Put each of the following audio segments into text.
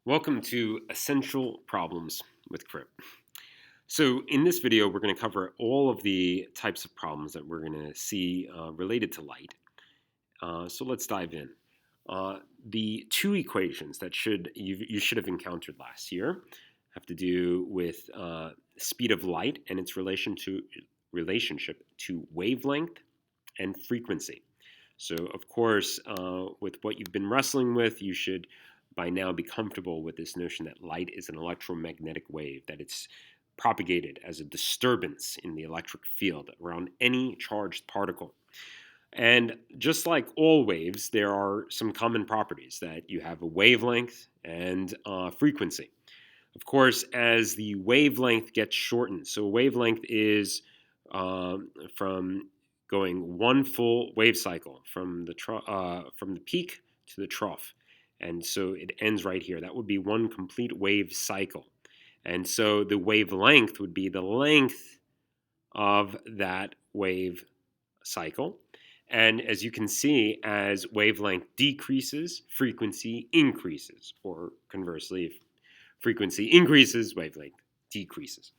Welcome to Essential Problems with Crip. So in this video, we're going to cover all of the types of problems that we're going to see related to light. So let's dive in. The two equations that you should have encountered last year have to do with speed of light and its relationship to wavelength and frequency. So of course, with what you've been wrestling with, you should by now be comfortable with this notion that light is an electromagnetic wave, that it's propagated as a disturbance in the electric field around any charged particle. And just like all waves, there are some common properties that you have a wavelength and frequency. Of course, as the wavelength gets shortened, so wavelength is from going one full wave cycle from the peak to the trough, and so it ends right here. That would be one complete wave cycle, and so the wavelength would be the length of that wave cycle. And as you can see, as wavelength decreases, frequency increases, or conversely, if frequency increases, wavelength decreases.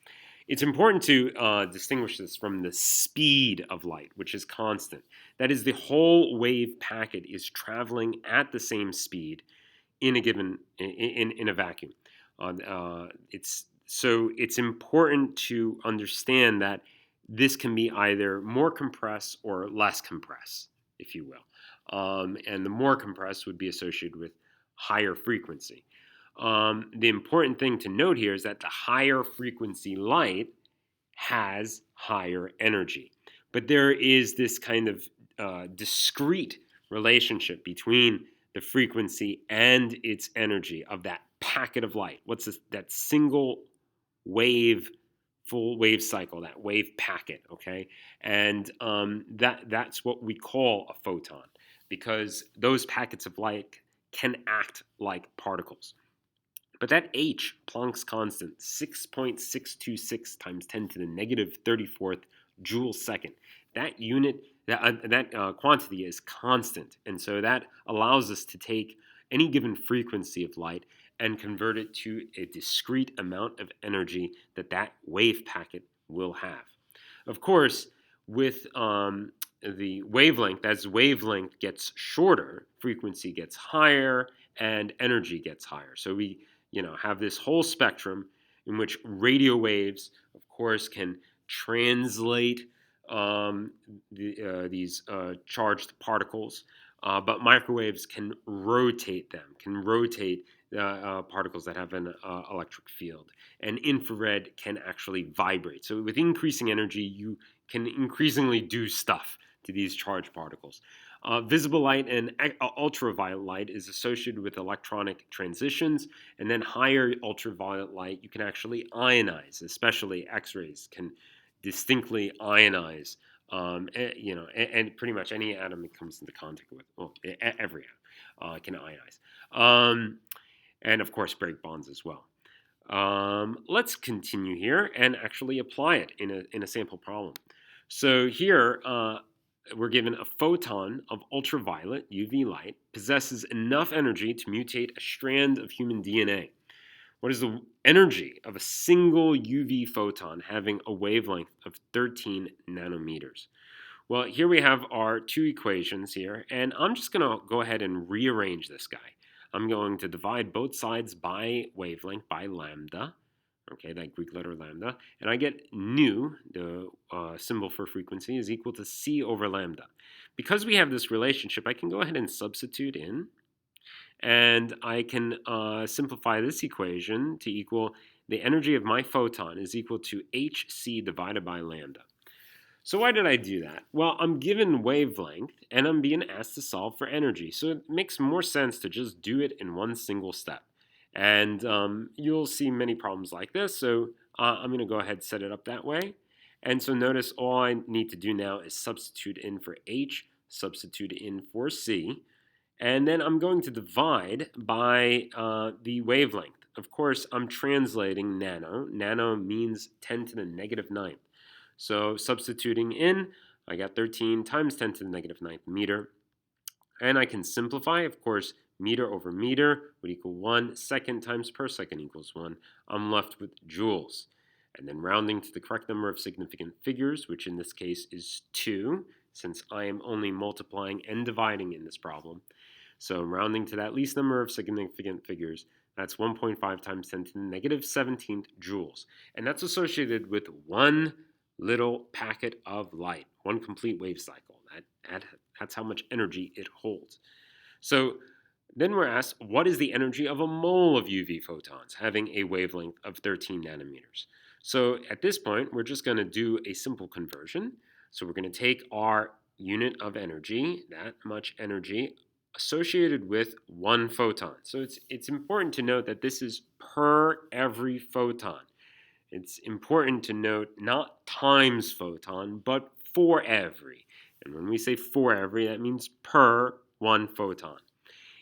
It's important to distinguish this from the speed of light, which is constant. That is, the whole wave packet is traveling at the same speed in a given in a vacuum. It's important to understand that this can be either more compressed or less compressed, if you will. And the more compressed would be associated with higher frequency. The important thing to note here is that the higher frequency light has higher energy. But there is this kind of discrete relationship between the frequency and its energy of that packet of light. What's this, that single wave, full wave cycle, that wave packet, okay? And that's what we call a photon, because those packets of light can act like particles. But that H, Planck's constant, 6.626 times 10 to the negative 34th joule second, that unit, that quantity is constant. And so that allows us to take any given frequency of light and convert it to a discrete amount of energy that wave packet will have. Of course, with the wavelength, as wavelength gets shorter, frequency gets higher and energy gets higher. So we have this whole spectrum in which radio waves, of course, can translate these charged particles, but microwaves can rotate them, can rotate particles that have an electric field. And infrared can actually vibrate. So with increasing energy, you can increasingly do stuff to these charged particles. Visible light and ultraviolet light is associated with electronic transitions, and then higher ultraviolet light you can actually ionize, especially X-rays can distinctly ionize, and pretty much any atom it comes into contact with, well, every atom can ionize, and of course break bonds as well. Let's continue here and actually apply it in a sample problem. So here, we're given a photon of ultraviolet UV light possesses enough energy to mutate a strand of human DNA. What is the energy of a single UV photon having a wavelength of 13 nanometers? Well, here we have our two equations here, and I'm just going to go ahead and rearrange this guy. I'm going to divide both sides by wavelength, by lambda, okay, that Greek letter lambda, and I get nu, the symbol for frequency, is equal to c over lambda. Because we have this relationship, I can go ahead and substitute in, and I can simplify this equation to equal the energy of my photon is equal to hc divided by lambda. So why did I do that? Well, I'm given wavelength, and I'm being asked to solve for energy, so it makes more sense to just do it in one single step. And you'll see many problems like this, so I'm going to go ahead and set it up that way. And so notice all I need to do now is substitute in for H, substitute in for C, and then I'm going to divide by the wavelength. Of course, I'm translating nano. Nano means 10 to the negative 9th. So substituting in, I got 13 times 10 to the negative 9th meter. And I can simplify, of course, meter over meter would equal 1. Second times per second equals 1. I'm left with joules. And then rounding to the correct number of significant figures, which in this case is 2, since I am only multiplying and dividing in this problem. So rounding to that least number of significant figures, that's 1.5 times 10 to the negative 17th joules. And that's associated with one little packet of light, one complete wave cycle. That's how much energy it holds. So then we're asked, what is the energy of a mole of UV photons having a wavelength of 13 nanometers? So at this point, we're just going to do a simple conversion. So we're going to take our unit of energy, that much energy, associated with one photon. So it's important to note that this is per every photon. It's important to note not times photon, but for every. And when we say for every, that means per one photon.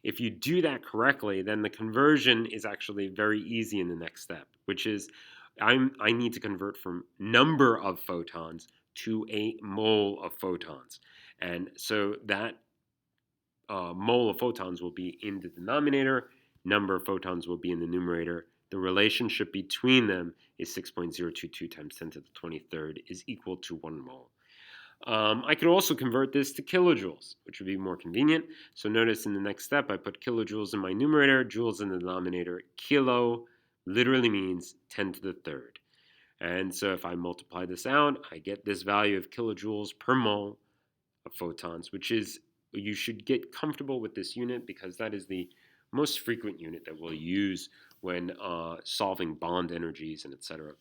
If you do that correctly, then the conversion is actually very easy in the next step, which is I need to convert from number of photons to a mole of photons. And so that mole of photons will be in the denominator, number of photons will be in the numerator. The relationship between them is 6.022 times 10 to the 23rd is equal to 1 mole. I could also convert this to kilojoules, which would be more convenient. So notice in the next step, I put kilojoules in my numerator, joules in the denominator. Kilo literally means 10 to the third. And so if I multiply this out, I get this value of kilojoules per mole of photons, which is, you should get comfortable with this unit because that is the most frequent unit that we'll use when solving bond energies and etc.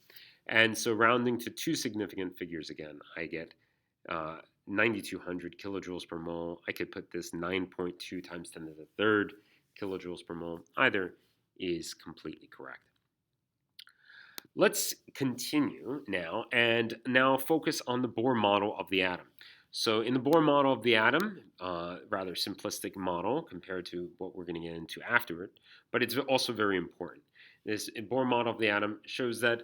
And so rounding to two significant figures again, I get 9,200 kilojoules per mole. I could put this 9.2 times 10 to the third kilojoules per mole. Either is completely correct. Let's continue now and now focus on the Bohr model of the atom. So in the Bohr model of the atom, rather simplistic model compared to what we're going to get into afterward, but it's also very important. This Bohr model of the atom shows that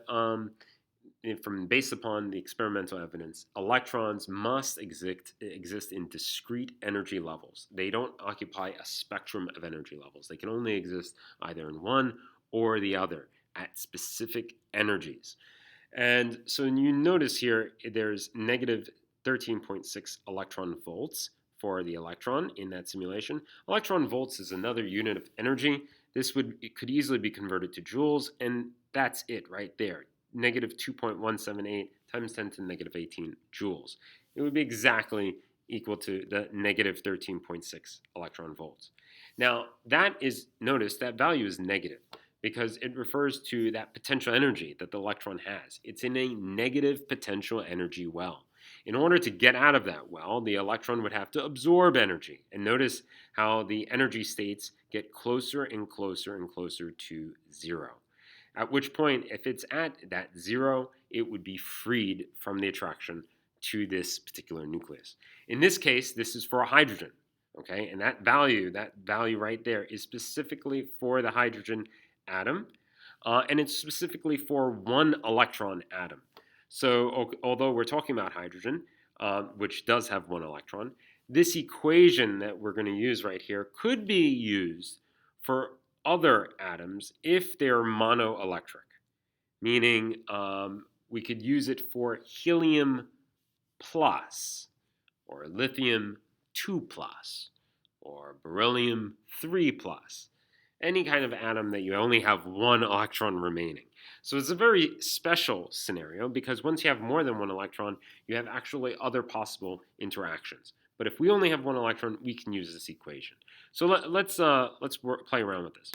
based upon the experimental evidence, electrons must exist in discrete energy levels. They don't occupy a spectrum of energy levels. They can only exist either in one or the other at specific energies. And so you notice here there's negative 13.6 electron volts for the electron in that simulation. Electron volts is another unit of energy. It could easily be converted to joules, and that's it right there. Negative 2.178 times 10 to the negative 18 joules. It would be exactly equal to the negative 13.6 electron volts. Now, notice that value is negative because it refers to that potential energy that the electron has. It's in a negative potential energy well. In order to get out of that well, the electron would have to absorb energy. And notice how the energy states get closer and closer and closer to zero. At which point, if it's at that zero, it would be freed from the attraction to this particular nucleus. In this case, this is for a hydrogen, okay? And that value right there is specifically for the hydrogen atom, and it's specifically for one electron atom. So although we're talking about hydrogen, which does have one electron, this equation that we're going to use right here could be used for other atoms if they're monoelectric, meaning we could use it for helium plus, or lithium 2 plus, or beryllium 3 plus. Any kind of atom that you only have one electron remaining. So it's a very special scenario because once you have more than one electron, you have actually other possible interactions. But if we only have one electron, we can use this equation. So let's play around with this.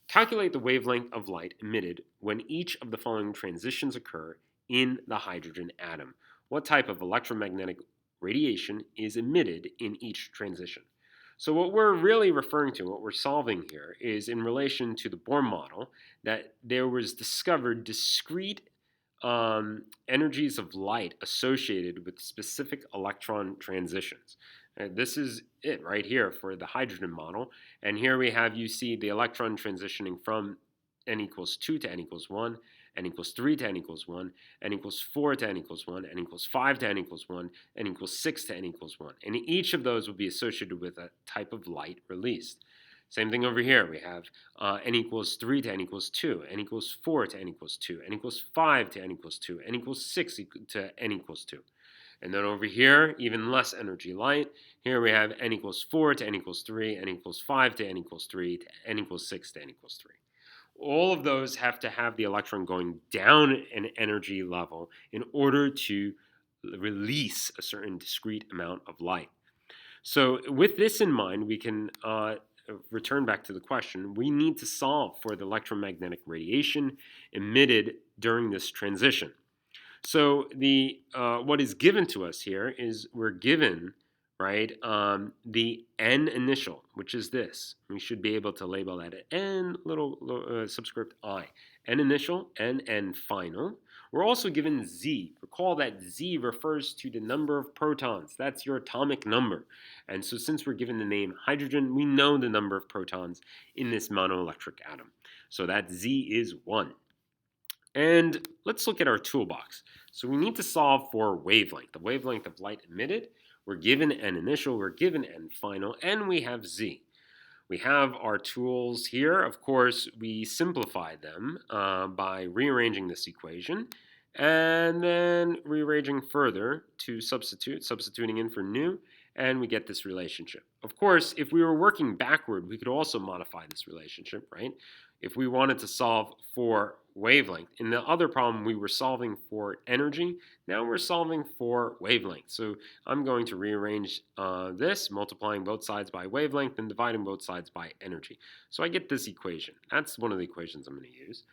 Calculate the wavelength of light emitted when each of the following transitions occur in the hydrogen atom. What type of electromagnetic radiation is emitted in each transition? So what we're really referring to, what we're solving here, is in relation to the Bohr model that there was discovered discrete energies of light associated with specific electron transitions. And this is it right here for the hydrogen model. And here we have, you see the electron transitioning from n equals 2 to n equals 1, n equals 3 to n equals 1, n equals 4 to n equals 1, n equals 5 to n equals 1, n equals 6 to n equals 1. And each of those will be associated with a type of light released. Same thing over here. We have n equals 3 to n equals 2, n equals 4 to n equals 2, n equals 5 to n equals 2, n equals 6 to n equals 2. And then over here, even less energy light. Here we have n equals 4 to n equals 3, n equals 5 to n equals 3, to n equals 6 to n equals 3. All of those have to have the electron going down an energy level in order to release a certain discrete amount of light. So with this in mind, we can return back to the question. We need to solve for the electromagnetic radiation emitted during this transition. So the what is given to us here is we're given, right, the n initial, which is this. We should be able to label that n little subscript I. N initial and n final. We're also given z. Recall that z refers to the number of protons. That's your atomic number. And so since we're given the name hydrogen, we know the number of protons in this monoelectric atom. So that z is 1. And let's look at our toolbox. So we need to solve for wavelength, the wavelength of light emitted. We're given n initial, we're given n final, and we have z. We have our tools here. Of course, we simplify them by rearranging this equation and then rearranging further to substituting in for nu, and we get this relationship. Of course, if we were working backward, we could also modify this relationship, right? If we wanted to solve for wavelength. In the other problem, we were solving for energy. Now we're solving for wavelength. So I'm going to rearrange this, multiplying both sides by wavelength and dividing both sides by energy. So I get this equation. That's one of the equations I'm going to use.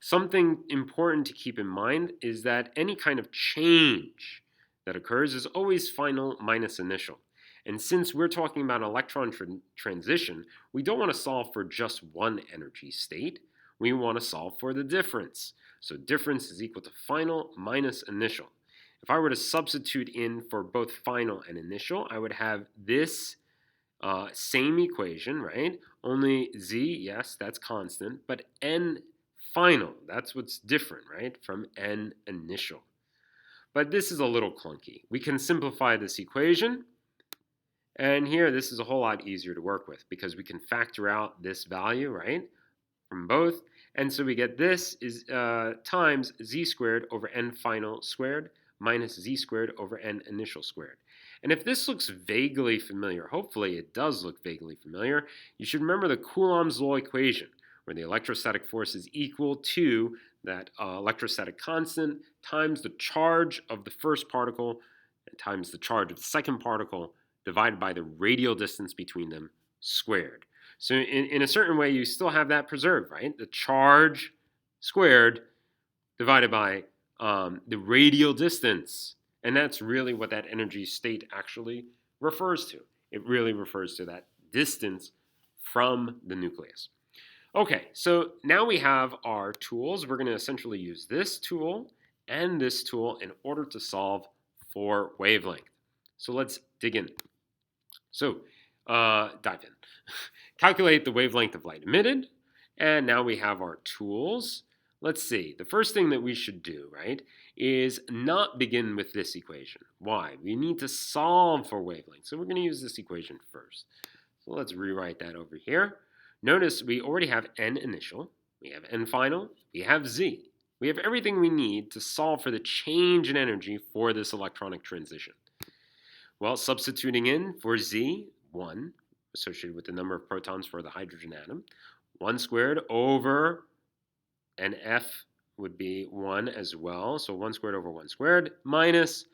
Something important to keep in mind is that any kind of change that occurs is always final minus initial. And since we're talking about electron transition, we don't want to solve for just one energy state. We want to solve for the difference. So difference is equal to final minus initial. If I were to substitute in for both final and initial, I would have this same equation, right? Only z, yes, that's constant, but n final, that's what's different, right, from n initial. But this is a little clunky. We can simplify this equation. And here, this is a whole lot easier to work with because we can factor out this value, right, from both. And so we get this is times z squared over n final squared minus z squared over n initial squared. And if this looks vaguely familiar, hopefully it does look vaguely familiar, you should remember the Coulomb's law equation, where the electrostatic force is equal to that electrostatic constant times the charge of the first particle times the charge of the second particle divided by the radial distance between them squared. So in a certain way, you still have that preserved, right? The charge squared divided by the radial distance. And that's really what that energy state actually refers to. It really refers to that distance from the nucleus. Okay, so now we have our tools. We're going to essentially use this tool and this tool in order to solve for wavelength. So let's dig in. So dive in. Calculate the wavelength of light emitted. And now we have our tools. Let's see. The first thing that we should do, right, is not begin with this equation. Why? We need to solve for wavelength. So we're going to use this equation first. So let's rewrite that over here. Notice we already have n initial, we have n final, we have z. We have everything we need to solve for the change in energy for this electronic transition. Well, substituting in for z, 1, associated with the number of protons for the hydrogen atom, 1 squared over, and f would be 1 as well, so 1 squared over 1 squared, minus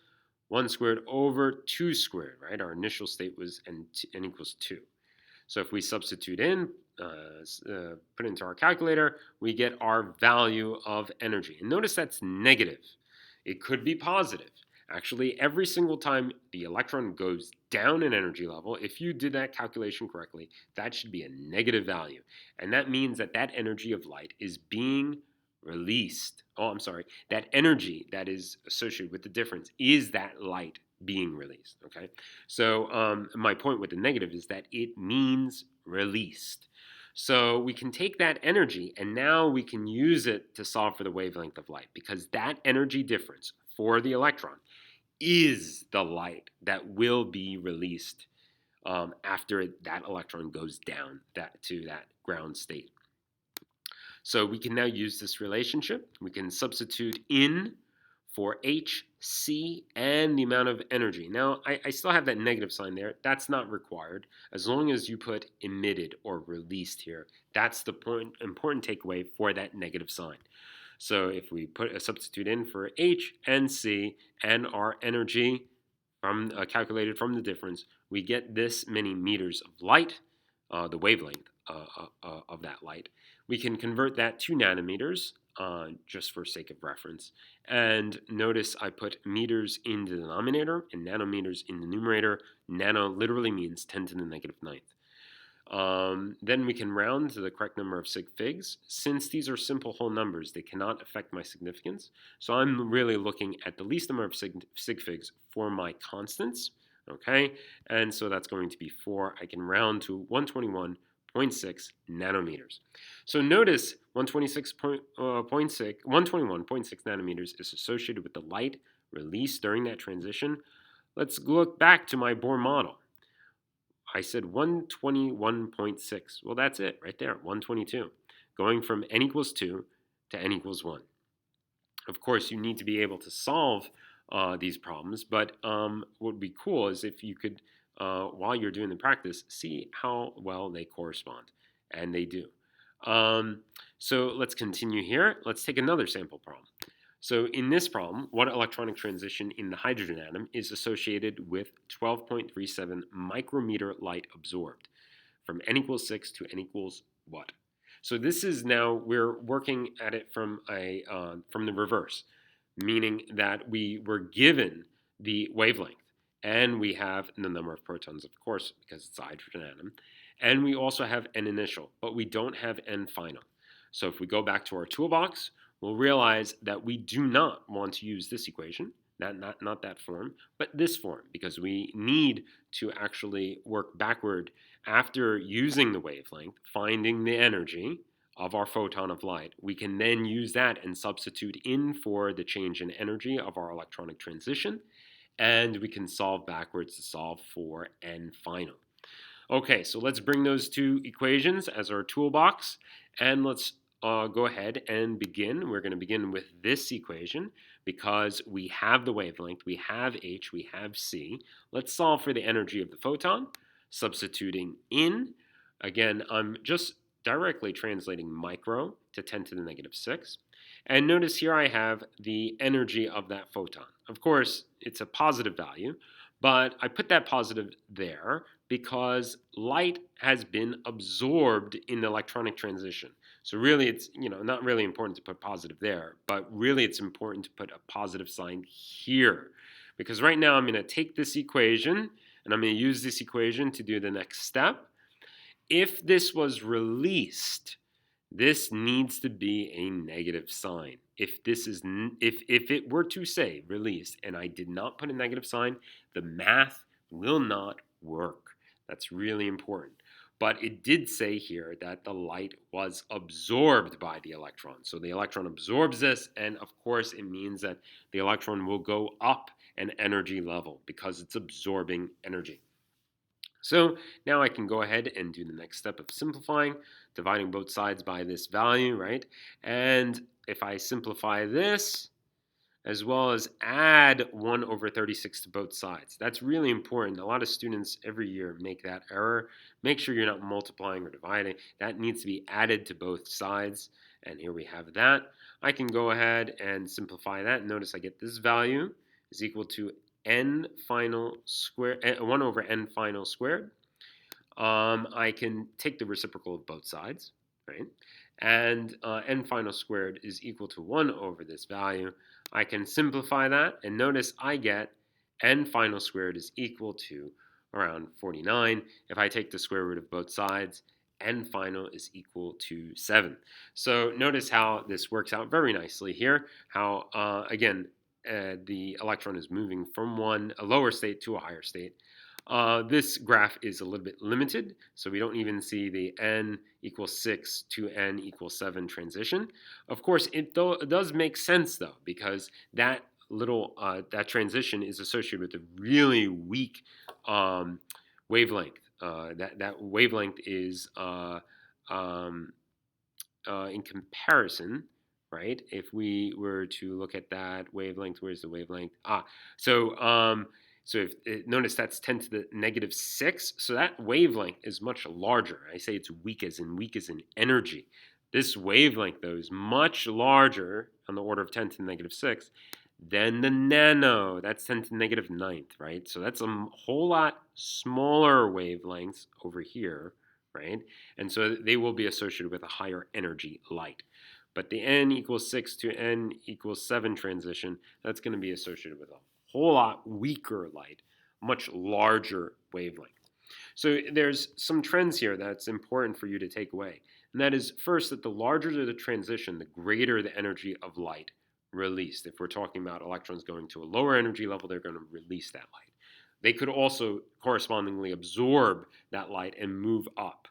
1 squared over 2 squared, right? Our initial state was n equals 2. So if we substitute in, put it into our calculator, we get our value of energy. And notice that's negative. It could be positive. Actually, every single time the electron goes down in energy level, if you did that calculation correctly, that should be a negative value. And that means that that energy of light is being released. Oh, I'm sorry. That energy that is associated with the difference is that light being released, okay? So my point with the negative is that it means released. So we can take that energy and now we can use it to solve for the wavelength of light because that energy difference for the electron is the light that will be released after that electron goes down to that ground state. So we can now use this relationship. We can substitute in for H, C, and the amount of energy. Now, I still have that negative sign there. That's not required. As long as you put emitted or released here, that's the important takeaway for that negative sign. So if we put a substitute in for H and C and our energy from calculated from the difference, we get this many meters of light, the wavelength of that light. We can convert that to nanometers, just for sake of reference. And notice I put meters in the denominator and nanometers in the numerator. Nano literally means 10 to the negative ninth. Then we can round to the correct number of sig figs. Since these are simple whole numbers, they cannot affect my significance. So I'm really looking at the least number of sig figs for my constants. Okay, and so that's going to be 4. I can round to 121.6 nanometers. So notice 121.6 nanometers is associated with the light released during that transition. Let's look back to my Bohr model. I said 121.6. Well, that's it right there, 122. Going from n equals 2 to n equals 1. Of course, you need to be able to solve these problems, but what would be cool is if you could, while you're doing the practice, see how well they correspond. And they do. So let's continue here. Let's take another sample problem. So in this problem, one electronic transition in the hydrogen atom is associated with 12.37 micrometer light absorbed from n equals 6 to n equals what? So this is now, we're working at it from the reverse, meaning that we were given the wavelength and we have the number of protons, of course, because it's a hydrogen atom, and we also have n initial, but we don't have n final. So if we go back to our toolbox, we'll realize that we do not want to use this equation, not that form, but this form, because we need to actually work backward after using the wavelength, finding the energy of our photon of light. We can then use that and substitute in for the change in energy of our electronic transition, and we can solve backwards to solve for n final. Okay, so let's bring those two equations as our toolbox, and let's go ahead and begin. We're going to begin with this equation because we have the wavelength, we have H, we have C. Let's solve for the energy of the photon, substituting in. Again, I'm just directly translating micro to 10 to the negative 6. And notice here I have the energy of that photon. Of course, it's a positive value, but I put that positive there because light has been absorbed in the electronic transition. So really it's not really important to put positive there, but really it's important to put a positive sign here. Because right now I'm going to take this equation and I'm going to use this equation to do the next step. If this was released, this needs to be a negative sign. If it were to say released and I did not put a negative sign, the math will not work. That's really important. But it did say here that the light was absorbed by the electron. So the electron absorbs this, and of course it means that the electron will go up an energy level because it's absorbing energy. So now I can go ahead and do the next step of simplifying, dividing both sides by this value, right? And if I simplify this, as well as add 1 over 36 to both sides. That's really important. A lot of students every year make that error. Make sure you're not multiplying or dividing. That needs to be added to both sides. And here we have that. I can go ahead and simplify that. Notice I get this value is equal to n final squared, 1 over n final squared. I can take the reciprocal of both sides, right? And n final squared is equal to 1 over this value. I can simplify that, and notice I get n final squared is equal to around 49. If I take the square root of both sides, n final is equal to 7. So notice how this works out very nicely here, how, again, the electron is moving from a lower state to a higher state. This graph is a little bit limited, so we don't even see the n equals 6 to n equals 7 transition. It does make sense, though, because that transition is associated with a really weak wavelength. That wavelength is um, in comparison, right? If we were to look at that wavelength, where's the wavelength? So if notice that's 10 to the negative 6. So that wavelength is much larger. I say it's weak as in energy. This wavelength, though, is much larger, on the order of 10 to the negative 6, than the nano. That's 10 to the negative ninth, right? So that's a whole lot smaller wavelengths over here, right? And so they will be associated with a higher energy light. But the n equals 6 to n equals 7 transition, that's going to be associated with a whole lot weaker light, much larger wavelength. So there's some trends here that's important for you to take away. And that is, first, that the larger the transition, the greater the energy of light released. If we're talking about electrons going to a lower energy level, they're going to release that light. They could also correspondingly absorb that light and move up.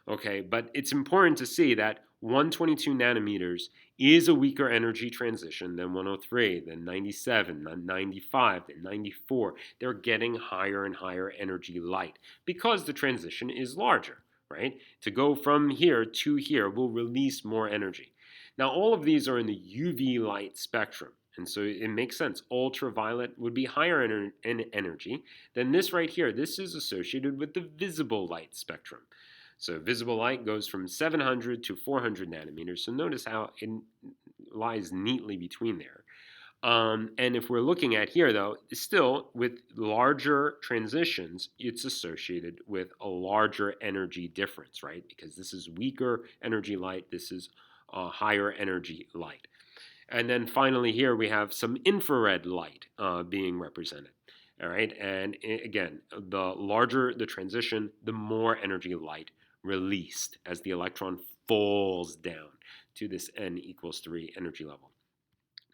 Okay, but it's important to see that 122 nanometers is a weaker energy transition than 103, than 97, than 95, than 94. They're getting higher and higher energy light because the transition is larger, right? To go from here to here will release more energy. Now, all of these are in the UV light spectrum. And so it makes sense. Ultraviolet would be higher in energy than this right here. This is associated with the visible light spectrum. So visible light goes from 700 to 400 nanometers. So notice how it lies neatly between there. And if we're looking at here, though, still with larger transitions, it's associated with a larger energy difference, right? Because this is weaker energy light. This is higher energy light. And then finally here we have some infrared light being represented. All right, and again, the larger the transition, the more energy light released as the electron falls down to this n equals 3 energy level.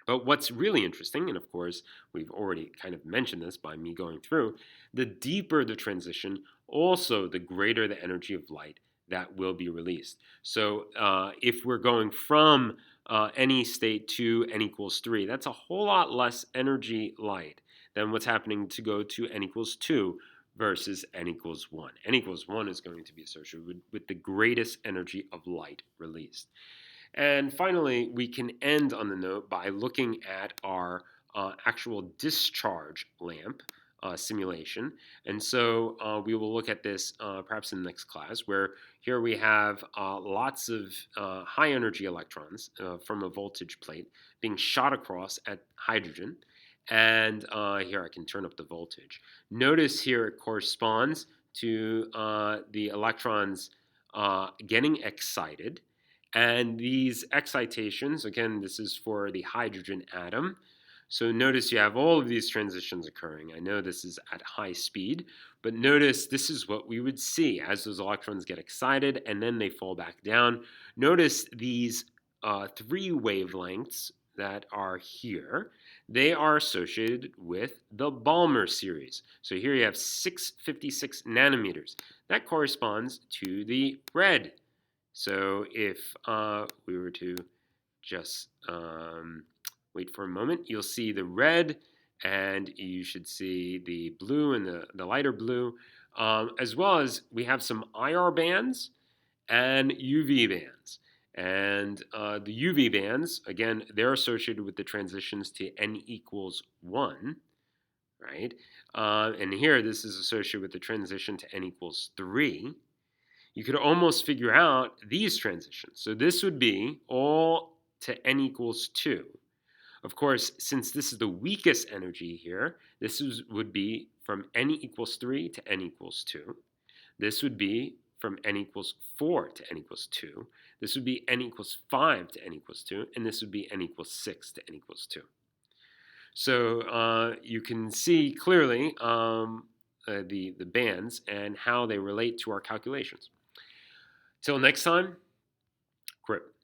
But what's really interesting, and of course we've already kind of mentioned this by me going through, the deeper the transition, also the greater the energy of light that will be released. So if we're going from any state to n equals 3, that's a whole lot less energy light than what's happening to go to n equals 2 versus n equals 1. N equals 1 is going to be associated with the greatest energy of light released. And finally, we can end on the note by looking at our actual discharge lamp simulation. And so we will look at this perhaps in the next class, where here we have lots of high energy electrons from a voltage plate being shot across at hydrogen. And here I can turn up the voltage. Notice here it corresponds to the electrons getting excited. And these excitations, again, this is for the hydrogen atom. So notice you have all of these transitions occurring. I know this is at high speed, but notice this is what we would see as those electrons get excited and then they fall back down. Notice these 3 wavelengths that are here. They are associated with the Balmer series. So here you have 656 nanometers. That corresponds to the red. So if we were to just wait for a moment, you'll see the red, and you should see the blue and the lighter blue, as well as we have some IR bands and UV bands. And the UV bands, again, they're associated with the transitions to n equals 1, right? And here, this is associated with the transition to n equals 3. You could almost figure out these transitions. So this would be all to n equals 2. Of course, since this is the weakest energy here, would be from n equals 3 to n equals 2. This would be from n equals 4 to n equals 2. This would be n equals 5 to n equals 2. And this would be n equals 6 to n equals 2. So you can see clearly the bands and how they relate to our calculations. Till next time, grip.